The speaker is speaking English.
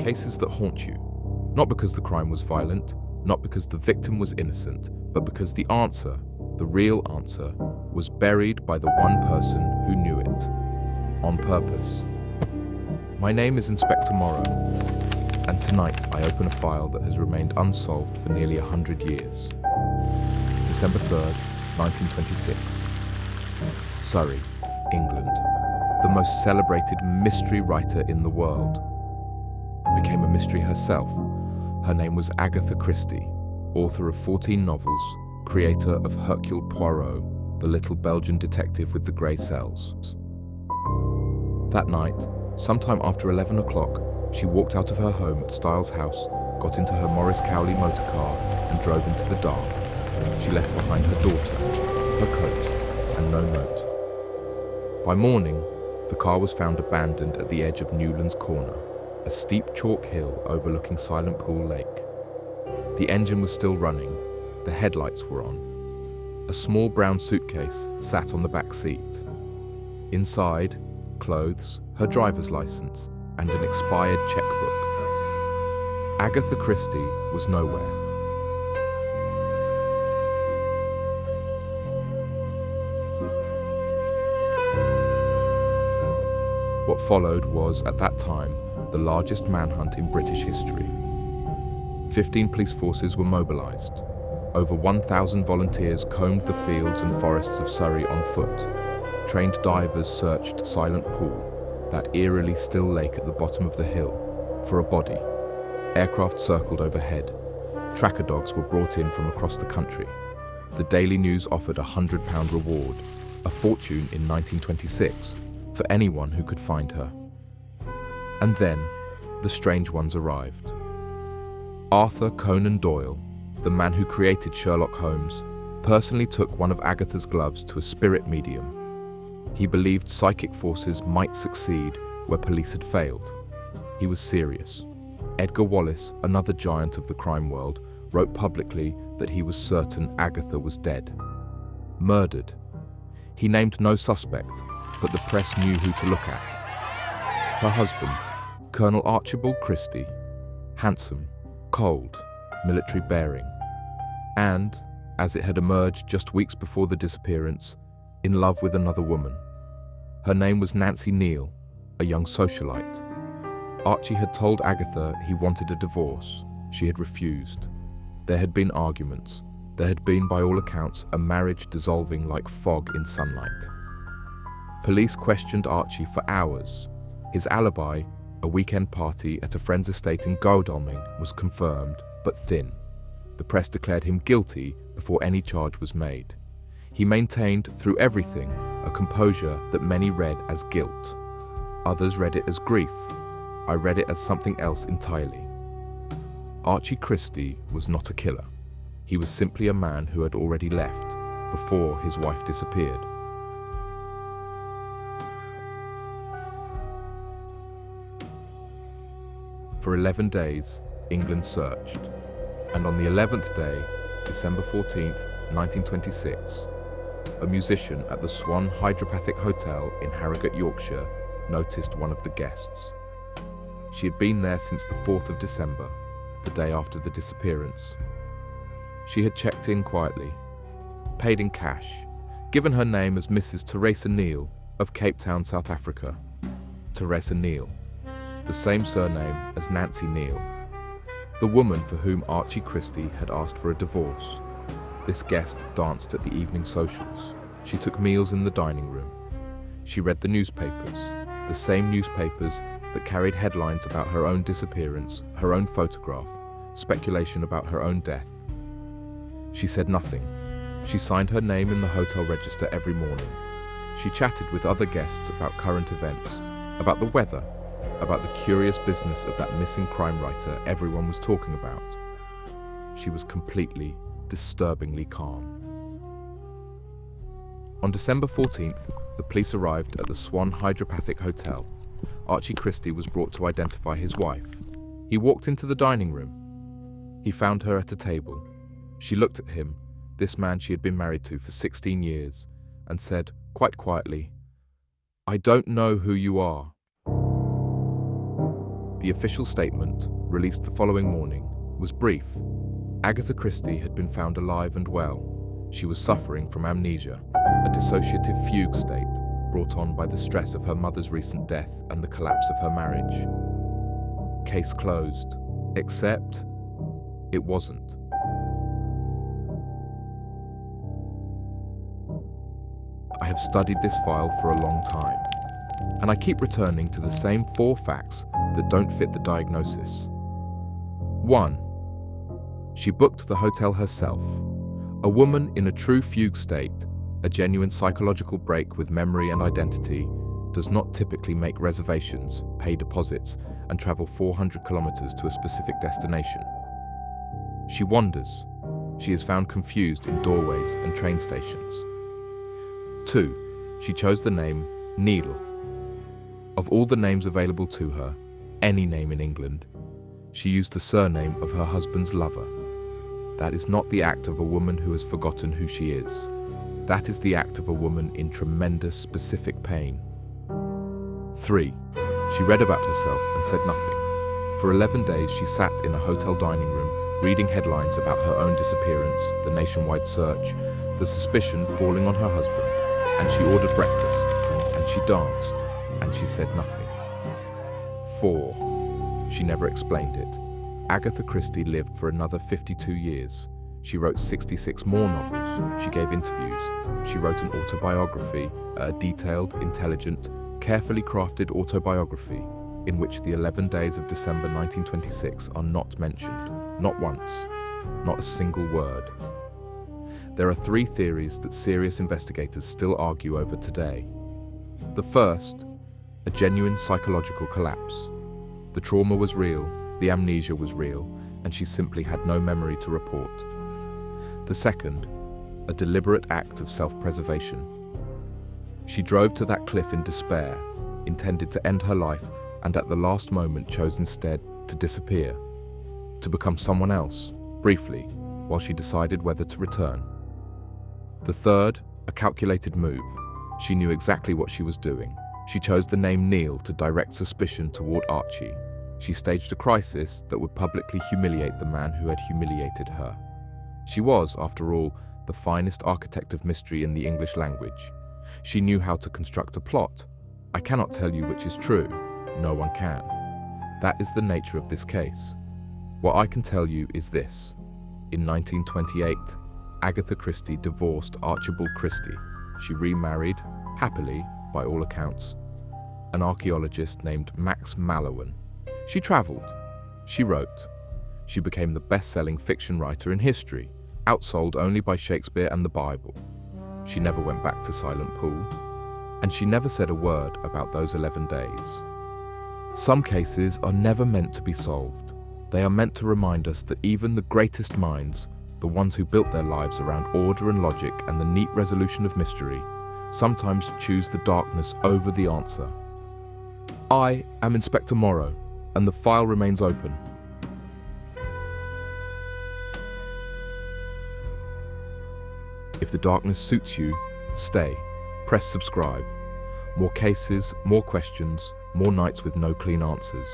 cases that haunt you, not because the crime was violent, not because the victim was innocent, but because the answer, the real answer, was buried by the one person who knew it, on purpose. My name is Inspector Morrow, and tonight I open a file that has remained unsolved for nearly 100 years. December 3rd, 1926. Surrey, England. The most celebrated mystery writer in the world became a mystery herself. Her name was Agatha Christie, author of 14 novels, creator of Hercule Poirot, the little Belgian detective with the grey cells. That night, sometime after 11 o'clock, she walked out of her home at Styles House, got into her Morris Cowley motor car and drove into the dark. She left behind her daughter, her coat, and no note. By morning, the car was found abandoned at the edge of Newlands Corner, a steep chalk hill overlooking Silent Pool Lake. The engine was still running, the headlights were on. A small brown suitcase sat on the back seat. Inside, clothes, her driver's license, and an expired checkbook. Agatha Christie was nowhere. What followed was, at that time, the largest manhunt in British history. 15 police forces were mobilised. Over 1,000 volunteers combed the fields and forests of Surrey on foot. Trained divers searched Silent Pool, that eerily still lake at the bottom of the hill, for a body. Aircraft circled overhead. Tracker dogs were brought in from across the country. The Daily News offered a £100 reward, a fortune in 1926, for anyone who could find her. And then, the strange ones arrived. Arthur Conan Doyle, the man who created Sherlock Holmes, personally took one of Agatha's gloves to a spirit medium. He believed psychic forces might succeed where police had failed. He was serious. Edgar Wallace, another giant of the crime world, wrote publicly that he was certain Agatha was dead. Murdered. He named no suspect, but the press knew who to look at. Her husband, Colonel Archibald Christie, handsome, cold, military bearing, and, as it had emerged just weeks before the disappearance, in love with another woman. Her name was Nancy Neal, a young socialite. Archie had told Agatha he wanted a divorce. She had refused. There had been arguments. There had been, by all accounts, a marriage dissolving like fog in sunlight. Police questioned Archie for hours. His alibi, a weekend party at a friend's estate in Godalming, was confirmed, but thin. The press declared him guilty before any charge was made. He maintained, through everything, a composure that many read as guilt. Others read it as grief. I read it as something else entirely. Archie Christie was not a killer. He was simply a man who had already left, before his wife disappeared. For 11 days, England searched, and on the 11th day, December 14th, 1926, a musician at the Swan Hydropathic Hotel in Harrogate, Yorkshire, noticed one of the guests. She had been there since the 4th of December, the day after the disappearance. She had checked in quietly, paid in cash, given her name as Mrs. Teresa Neal of Cape Town, South Africa. Teresa Neal, the same surname as Nancy Neal, the woman for whom Archie Christie had asked for a divorce. This guest danced at the evening socials. She took meals in the dining room. She read the newspapers, the same newspapers that carried headlines about her own disappearance, her own photograph, speculation about her own death. She said nothing. She signed her name in the hotel register every morning. She chatted with other guests about current events, about the weather, about the curious business of that missing crime writer everyone was talking about. She was completely, disturbingly calm. On December 14th, the police arrived at the Swan Hydropathic Hotel. Archie Christie was brought to identify his wife. He walked into the dining room. He found her at a table. She looked at him, this man she had been married to for 16 years, and said, quite quietly, "I don't know who you are." The official statement, released the following morning, was brief. Agatha Christie had been found alive and well. She was suffering from amnesia, a dissociative fugue state brought on by the stress of her mother's recent death and the collapse of her marriage. Case closed, except it wasn't. I have studied this file for a long time, and I keep returning to the same 4 facts that don't fit the diagnosis. 1. She booked the hotel herself. A woman in a true fugue state, a genuine psychological break with memory and identity, does not typically make reservations, pay deposits, and travel 400 kilometers to a specific destination. She wanders. She is found confused in doorways and train stations. 2. She chose the name Neil. Of all the names available to her, any name in England, she used the surname of her husband's lover. That is not the act of a woman who has forgotten who she is. That is the act of a woman in tremendous, specific pain. 3. She read about herself and said nothing. For 11 days, she sat in a hotel dining room, reading headlines about her own disappearance, the nationwide search, the suspicion falling on her husband, and she ordered breakfast, and she danced, and she said nothing. 4. She never explained it. Agatha Christie lived for another 52 years. She wrote 66 more novels. She gave interviews. She wrote an autobiography, a detailed, intelligent, carefully crafted autobiography in which the 11 days of December 1926 are not mentioned, not once, not a single word. There are 3 theories that serious investigators still argue over today. The first, a genuine psychological collapse. The trauma was real, the amnesia was real, and she simply had no memory to report. The second, a deliberate act of self-preservation. She drove to that cliff in despair, intended to end her life, and at the last moment chose instead to disappear, to become someone else, briefly, while she decided whether to return. The third, a calculated move. She knew exactly what she was doing. She chose the name Neil to direct suspicion toward Archie. She staged a crisis that would publicly humiliate the man who had humiliated her. She was, after all, the finest architect of mystery in the English language. She knew how to construct a plot. I cannot tell you which is true. No one can. That is the nature of this case. What I can tell you is this. In 1928, Agatha Christie divorced Archibald Christie. She remarried, happily, by all accounts, an archaeologist named Max Mallowan. She traveled. She wrote. She became the best-selling fiction writer in history, outsold only by Shakespeare and the Bible. She never went back to Silent Pool, and she never said a word about those 11 days. Some cases are never meant to be solved. They are meant to remind us that even the greatest minds, the ones who built their lives around order and logic and the neat resolution of mystery, sometimes choose the darkness over the answer. I am Inspector Morrow, and the file remains open. If the darkness suits you, stay. Press subscribe. More cases, more questions, more nights with no clean answers.